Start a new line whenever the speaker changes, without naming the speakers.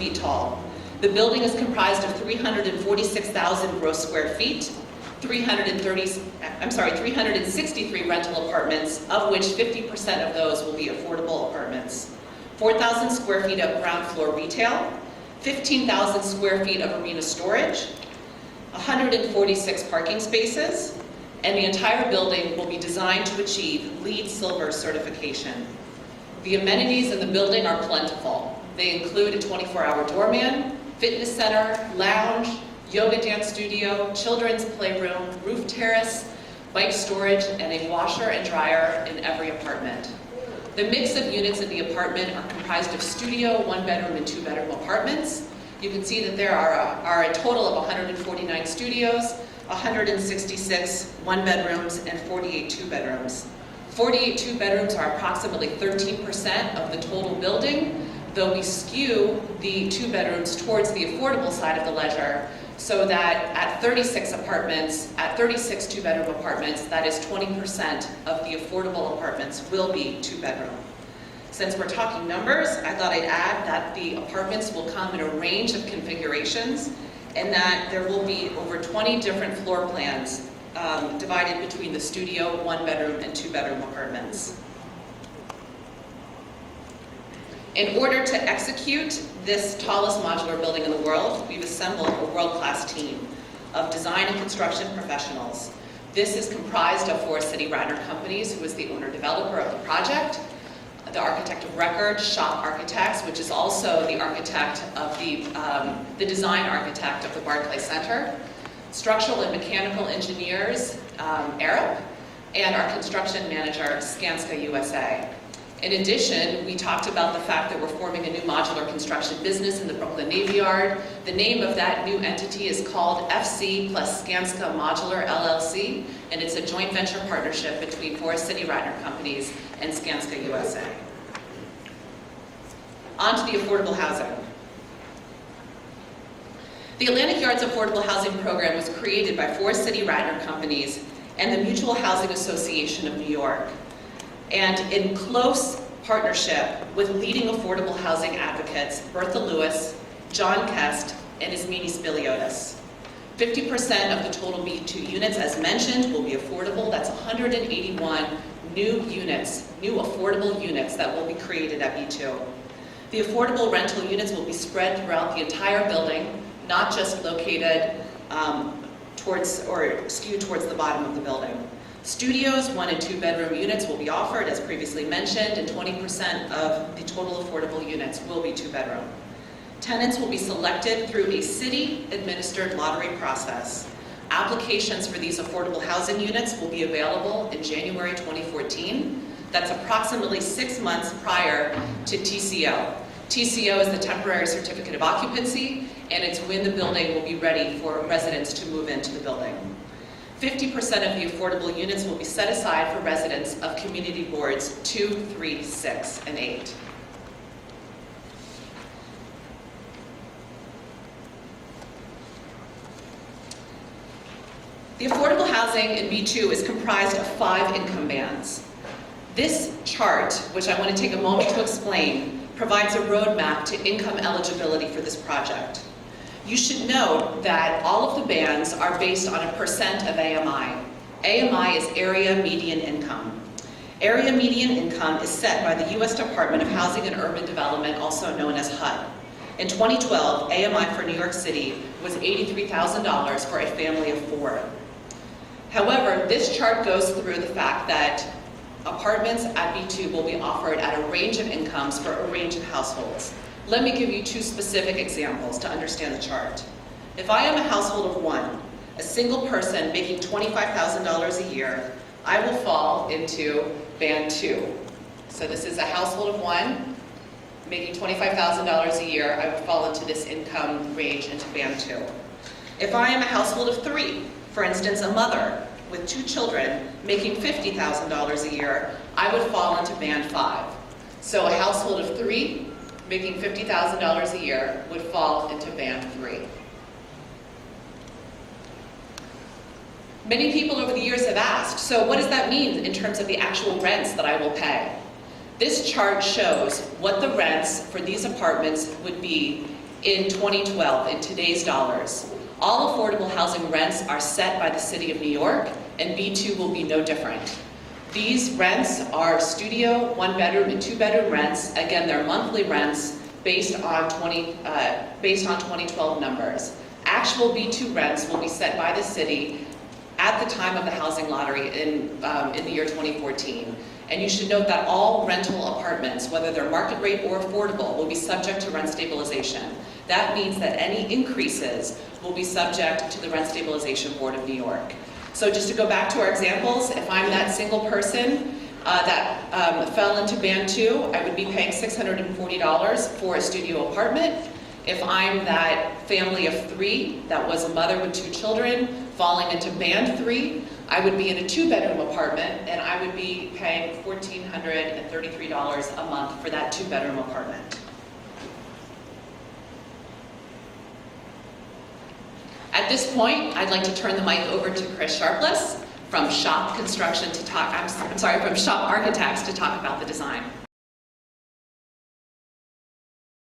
feet tall. The building is comprised of 346,000 gross square feet, 363 rental apartments, of which 50% of those will be affordable apartments, 4,000 square feet of ground floor retail, 15,000 square feet of arena storage, 146 parking spaces, and the entire building will be designed to achieve LEED Silver certification. The amenities in the building are plentiful. They include a 24-hour doorman, fitness center, lounge, yoga dance studio, children's playroom, roof terrace, bike storage, and a washer and dryer in every apartment. The mix of units in the apartment are comprised of studio, one-bedroom, and two-bedroom apartments. You can see that there are a total of 149 studios, 166 one-bedrooms, and 48 two-bedrooms. 48 two-bedrooms are approximately 13% of the total building, though we skew the two-bedrooms towards the affordable side of the ledger, so that at 36 two-bedroom apartments, that is 20% of the affordable apartments will be two-bedroom. Since we're talking numbers, I thought I'd add that the apartments will come in a range of configurations, and that there will be over 20 different floor plans divided between the studio, one-bedroom, and two-bedroom apartments. In order to execute this tallest modular building in the world, we've assembled a world-class team of design and construction professionals. This is comprised of Forest City Radnor Companies, who is the owner-developer of the project, the architect of record, Shop Architects, which is also the architect of the design architect of the Barclay Center, structural and mechanical engineers, Arup, and our construction manager, Skanska USA. In addition, we talked about the fact that we're forming a new modular construction business in the Brooklyn Navy Yard. The name of that new entity is called FC plus Skanska Modular LLC, and it's a joint venture partnership between Forest City Radnor Companies and Skanska USA. On to the affordable housing. The Atlantic Yards Affordable Housing Program was created by Forest City Radnor Companies and the Mutual Housing Association of New York, and in close partnership with leading affordable housing advocates, Bertha Lewis, John Kest, and Ismini Spiliotis. 50% of the total B2 units, as mentioned, will be affordable. That's 181 new units, new affordable units that will be created at B2. The affordable rental units will be spread throughout the entire building, not just located skewed towards the bottom of the building. Studios, one and two bedroom units will be offered, as previously mentioned, and 20% of the total affordable units will be two bedroom. Tenants will be selected through a city-administered lottery process. Applications for these affordable housing units will be available in January 2014. That's approximately 6 months prior to TCO. TCO is the temporary certificate of occupancy, and it's when the building will be ready for residents to move into the building. 50% of the affordable units will be set aside for residents of community boards 2, 3, 6, and 8. The affordable housing in B2 is comprised of 5 income bands. This chart, which I want to take a moment to explain, provides a roadmap to income eligibility for this project. You should note that all of the bands are based on a percent of AMI. AMI is Area Median Income. Area Median Income is set by the U.S. Department of Housing and Urban Development, also known as HUD. In 2012, AMI for New York City was $83,000 for a family of 4. However, this chart goes through the fact that apartments at B2 will be offered at a range of incomes for a range of households. Let me give you 2 specific examples to understand the chart. If I am a household of 1, a single person making $25,000 a year, I will fall into band 2. So this is a household of 1 making $25,000 a year, I would fall into this income range into band 2. If I am a household of 3, for instance, a mother with 2 children making $50,000 a year, I would fall into band 5. So a household of 3 making $50,000 a year would fall into band 3. Many people over the years have asked, so what does that mean in terms of the actual rents that I will pay? This chart shows what the rents for these apartments would be in 2012 in today's dollars. All affordable housing rents are set by the City of New York, and B2 will be no different. These rents are studio, 1-bedroom, and 2-bedroom rents. Again, they're monthly rents based on 2012 numbers. Actual B2 rents will be set by the city at the time of the housing lottery in the year 2014. And you should note that all rental apartments, whether they're market rate or affordable, will be subject to rent stabilization. That means that any increases will be subject to the Rent Stabilization Board of New York. So just to go back to our examples, if I'm that single person that fell into Band 2, I would be paying $640 for a studio apartment. If I'm that family of 3 that was a mother with 2 children falling into Band 3, I would be in a 2-bedroom apartment and I would be paying $1,433 a month for that 2-bedroom apartment. At this point, I'd like to turn the mic over to Chris Sharpless from Shop Construction to talk, from Shop Architects to talk about the design.